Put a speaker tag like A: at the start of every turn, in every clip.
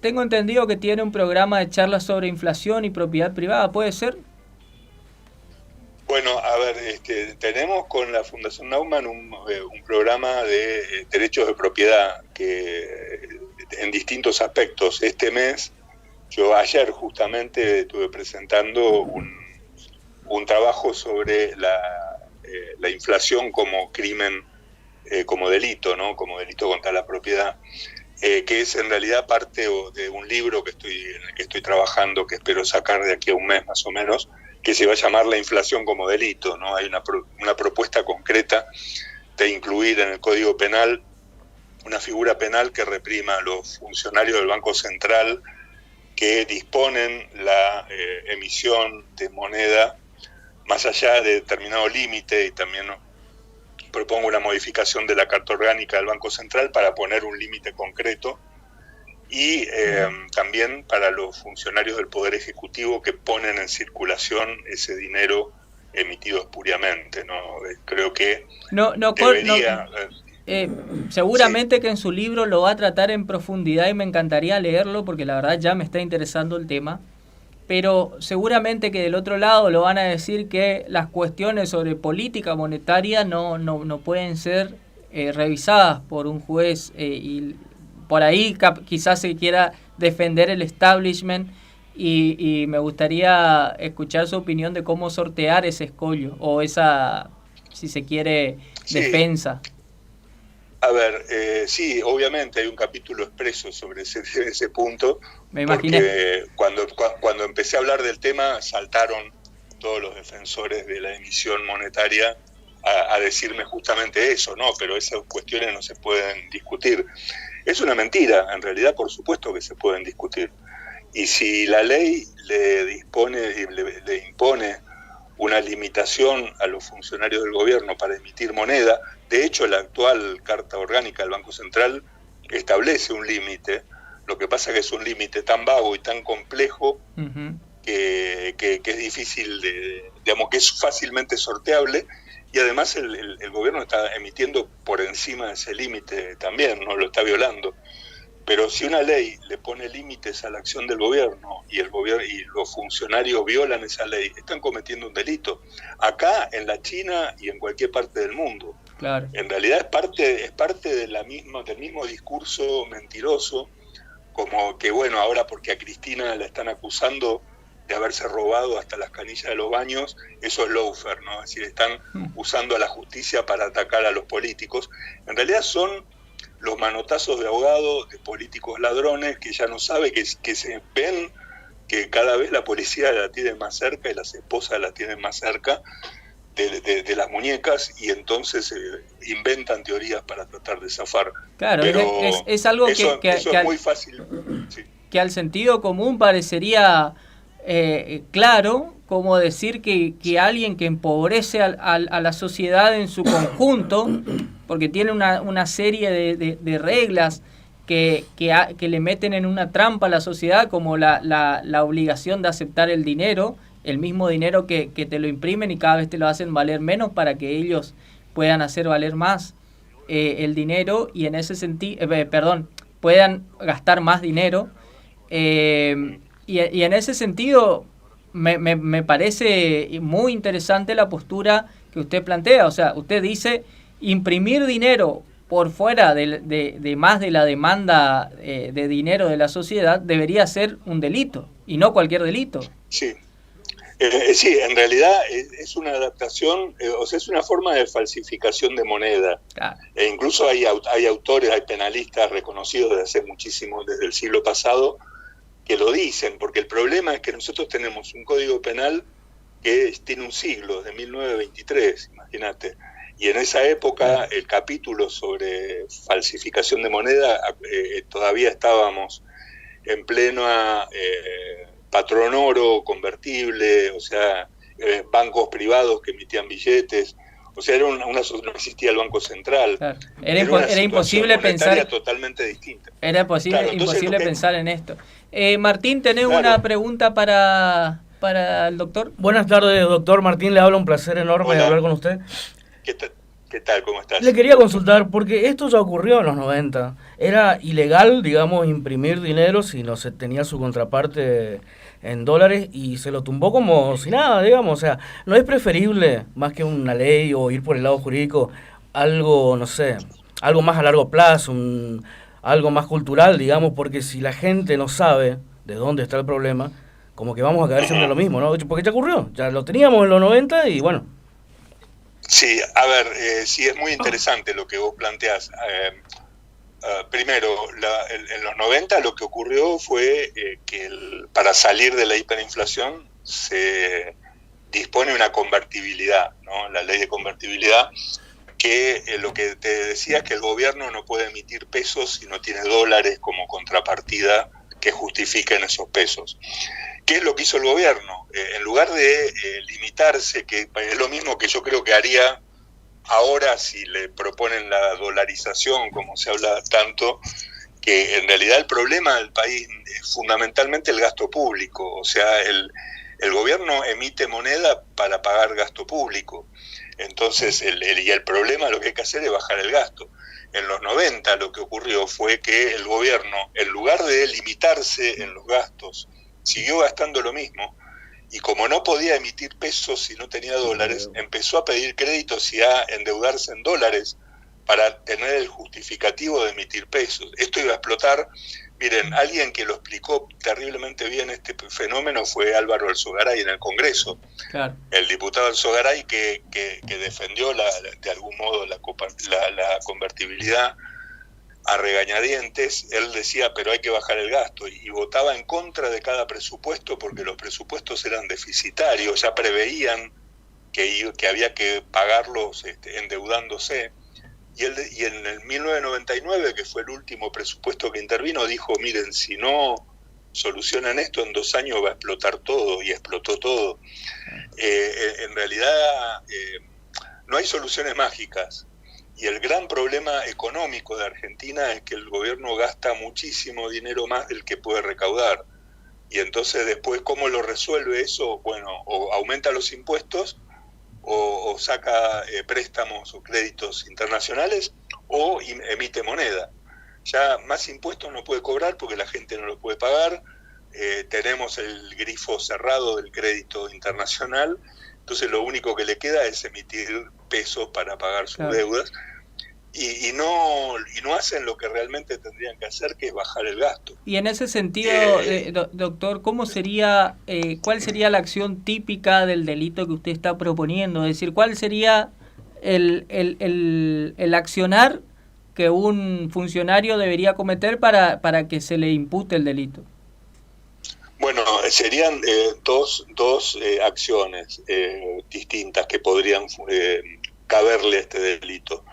A: tengo entendido que tiene un programa de charlas sobre inflación y propiedad privada, ¿puede ser?
B: Bueno, a ver, tenemos con la Fundación Naumann un programa de derechos de propiedad que en distintos aspectos. Este mes, yo ayer justamente estuve presentando un trabajo sobre la inflación como crimen, como delito, ¿no? Como delito contra la propiedad, que es en realidad parte de un libro en el que estoy trabajando, que espero sacar de aquí a un mes más o menos, que se va a llamar La inflación como delito, ¿no? Hay una propuesta concreta de incluir en el Código Penal una figura penal que reprima a los funcionarios del Banco Central que disponen la emisión de moneda más allá de determinado límite, y también propongo una modificación de la Carta Orgánica del Banco Central para poner un límite concreto, y también para los funcionarios del Poder Ejecutivo que ponen en circulación ese dinero emitido espuriamente, ¿no? Creo que debería...
A: seguramente
B: sí.
A: que en su libro lo va a tratar en profundidad y me encantaría leerlo porque la verdad ya me está interesando el tema, pero seguramente que del otro lado lo van a decir que las cuestiones sobre política monetaria no pueden ser revisadas por un juez, y por ahí quizás se quiera defender el establishment, y me gustaría escuchar su opinión de cómo sortear ese escollo o esa, si se quiere,
B: Sí.
A: defensa.
B: A ver, sí, obviamente hay un capítulo expreso sobre ese punto,
A: Me imaginé.
B: porque cuando empecé a hablar del tema saltaron todos los defensores de la emisión monetaria a decirme justamente eso, ¿no? Pero esas cuestiones no se pueden discutir. Es una mentira, en realidad por supuesto que se pueden discutir. Y si la ley le impone una limitación a los funcionarios del gobierno para emitir moneda, de hecho la actual Carta Orgánica del Banco Central establece un límite, lo que pasa es que es un límite tan vago y tan complejo que es difícil, digamos que es fácilmente sorteable, y además el gobierno está emitiendo por encima de ese límite también, no lo está violando. Pero si una ley le pone límites a la acción del gobierno y los funcionarios violan esa ley, están cometiendo un delito. Acá, en la China y en cualquier parte del mundo.
A: Claro.
B: En realidad es parte del mismo discurso mentiroso, como que bueno, ahora porque a Cristina la están acusando de haberse robado hasta las canillas de los baños, eso es lawfare, ¿no? Es decir, están usando a la justicia para atacar a los políticos. En realidad son los manotazos de ahogado de políticos ladrones que ya no saben, que se ven que cada vez la policía la tiene más cerca y las esposas la tienen más cerca de las muñecas, y entonces inventan teorías para tratar de zafar.
A: Claro,
B: pero
A: es algo
B: eso es muy fácil. Sí.
A: Que al sentido común parecería claro, como decir que alguien que empobrece a la sociedad en su conjunto, porque tiene una serie de reglas que le meten en una trampa a la sociedad, como la obligación de aceptar el dinero, el mismo dinero que te lo imprimen y cada vez te lo hacen valer menos para que ellos puedan hacer valer más el dinero, y en ese sentido, puedan gastar más dinero, y en ese sentido me parece muy interesante la postura que usted plantea. O sea, usted dice imprimir dinero por fuera de más de la demanda de dinero de la sociedad debería ser un delito y no cualquier delito.
B: Sí. Sí, en realidad es una adaptación, o sea, es una forma de falsificación de moneda.
A: Claro.
B: E incluso hay autores, hay penalistas reconocidos desde desde el siglo pasado, que lo dicen, porque el problema es que nosotros tenemos un código penal que tiene un siglo, de 1923, imagínate. Y en esa época el capítulo sobre falsificación de moneda, todavía estábamos en plena patrón oro convertible, o sea, bancos privados que emitían billetes. O sea, no existía el Banco Central.
A: Claro. Era imposible pensar
B: totalmente distinta.
A: Era imposible pensar en esto. Martín, ¿tenés una pregunta para el doctor?
C: Buenas tardes, doctor Martín. Le habla, un placer enorme hablar con usted.
B: ¿Qué tal? ¿Cómo estás?
C: Le quería consultar, porque esto ya ocurrió en los 90. Era ilegal, digamos, imprimir dinero si no se tenía su contraparte en dólares y se lo tumbó como si nada, digamos. O sea, ¿no es preferible, más que una ley o ir por el lado jurídico, algo, no sé, algo más a largo plazo, algo más cultural, digamos? Porque si la gente no sabe de dónde está el problema, como que vamos a caer siempre en lo mismo, ¿no? Porque ya ocurrió, ya lo teníamos en los 90 y bueno.
B: Sí, a ver, sí es muy interesante lo que vos planteás. Primero, en los 90 lo que ocurrió fue que para salir de la hiperinflación se dispone una convertibilidad, ¿no? La ley de convertibilidad, que lo que te decía es que el gobierno no puede emitir pesos si no tiene dólares como contrapartida que justifiquen esos pesos. ¿Qué es lo que hizo el gobierno? En lugar de limitarse, que es lo mismo que yo creo que haría ahora si le proponen la dolarización, como se habla tanto, que en realidad el problema del país es fundamentalmente el gasto público. O sea, el gobierno emite moneda para pagar gasto público. Entonces, el problema lo que hay que hacer es bajar el gasto. En los 90 lo que ocurrió fue que el gobierno, en lugar de limitarse en los gastos, siguió gastando lo mismo, y como no podía emitir pesos si no tenía dólares, empezó a pedir créditos y a endeudarse en dólares para tener el justificativo de emitir pesos. Esto iba a explotar. Miren, alguien que lo explicó terriblemente bien este fenómeno fue Álvaro Alzogaray en el Congreso. Claro. El diputado Alzogaray que defendió de algún modo la convertibilidad a regañadientes. Él decía, pero hay que bajar el gasto, y votaba en contra de cada presupuesto porque los presupuestos eran deficitarios, ya preveían que había que pagarlos endeudándose. Y en el 1999, que fue el último presupuesto que intervino, dijo, miren, si no solucionan esto, en 2 años va a explotar todo, y explotó todo. En realidad no hay soluciones mágicas. Y el gran problema económico de Argentina es que el gobierno gasta muchísimo dinero más del que puede recaudar. Y entonces después, ¿cómo lo resuelve eso? Bueno, o aumenta los impuestos, o saca préstamos o créditos internacionales, o emite moneda. Ya más impuestos no puede cobrar porque la gente no lo puede pagar. Tenemos el grifo cerrado del crédito internacional. Entonces lo único que le queda es emitir pesos para pagar sus deudas, y no hacen lo que realmente tendrían que hacer, que es bajar el gasto.
A: Y en ese sentido, doctor, ¿cuál sería la acción típica del delito que usted está proponiendo? Es decir, ¿cuál sería el accionar que un funcionario debería cometer para que se le impute el delito?
B: Bueno, serían dos acciones distintas que podrían caberle a este delito.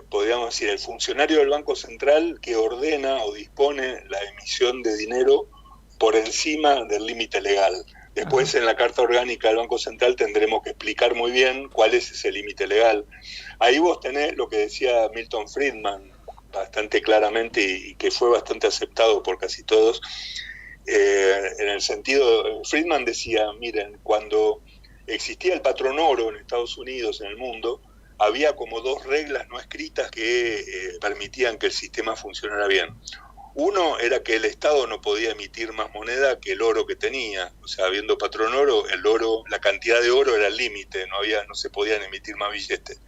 B: Podríamos decir, el funcionario del Banco Central que ordena o dispone la emisión de dinero por encima del límite legal. Después, en la Carta Orgánica del Banco Central tendremos que explicar muy bien cuál es ese límite legal. Ahí vos tenés lo que decía Milton Friedman bastante claramente, y que fue bastante aceptado por casi todos, en el sentido, Friedman decía, miren, cuando existía el patrón oro en Estados Unidos, en el mundo, había como 2 reglas no escritas que permitían que el sistema funcionara bien. Uno era que el Estado no podía emitir más moneda que el oro que tenía. O sea, habiendo patrón oro, la cantidad de oro era el límite, no se podían emitir más billetes.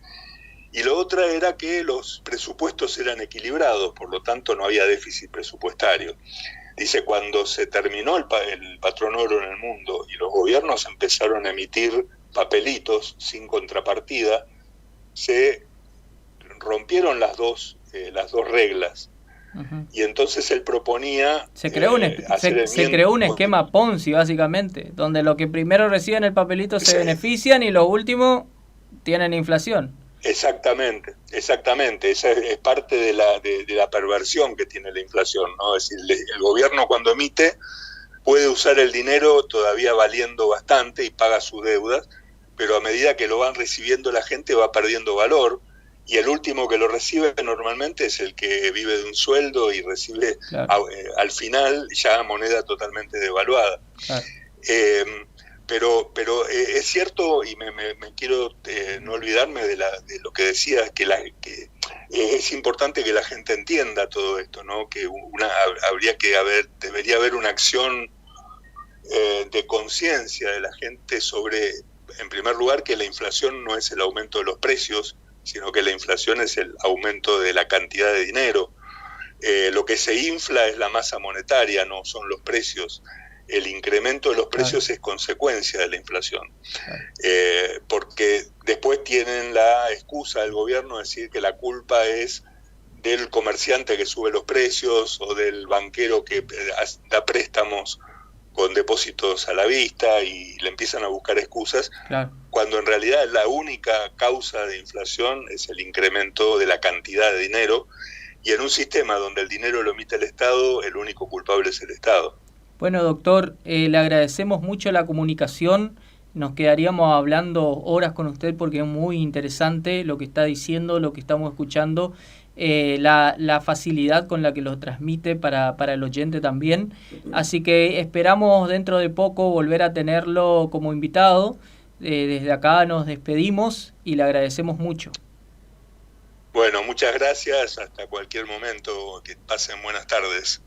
B: Y la otra era que los presupuestos eran equilibrados, por lo tanto no había déficit presupuestario. Dice, cuando se terminó el patrón oro en el mundo y los gobiernos empezaron a emitir papelitos sin contrapartida, se rompieron las dos reglas. Uh-huh. Y entonces él proponía...
A: Se creó un esquema Ponzi, básicamente, donde los que primero reciben el papelito se benefician y los últimos tienen inflación.
B: Exactamente. Esa es parte de la perversión que tiene la inflación, ¿no? Es decir, el gobierno cuando emite puede usar el dinero todavía valiendo bastante y paga sus deudas, pero a medida que lo van recibiendo la gente va perdiendo valor, y el último que lo recibe normalmente es el que vive de un sueldo y recibe, claro, al final ya moneda totalmente devaluada. Claro. pero es cierto, y me quiero no olvidarme de lo que decía, que es importante que la gente entienda todo esto, ¿no? Que debería haber una acción de conciencia de la gente sobre, en primer lugar, que la inflación no es el aumento de los precios, sino que la inflación es el aumento de la cantidad de dinero. Lo que se infla es la masa monetaria, no son los precios. El incremento de los precios es consecuencia de la inflación. Porque después tienen la excusa del gobierno de decir que la culpa es del comerciante que sube los precios o del banquero que da préstamos con depósitos a la vista, y le empiezan a buscar excusas, cuando en realidad la única causa de inflación es el incremento de la cantidad de dinero, y en un sistema donde el dinero lo emite el Estado, el único culpable es el Estado.
A: Bueno, doctor, le agradecemos mucho la comunicación. Nos quedaríamos hablando horas con usted porque es muy interesante lo que está diciendo, lo que estamos escuchando, la facilidad con la que lo transmite para el oyente también. Así que esperamos dentro de poco volver a tenerlo como invitado. Desde acá nos despedimos y le agradecemos mucho.
B: Bueno, muchas gracias. Hasta cualquier momento. Que pasen buenas tardes.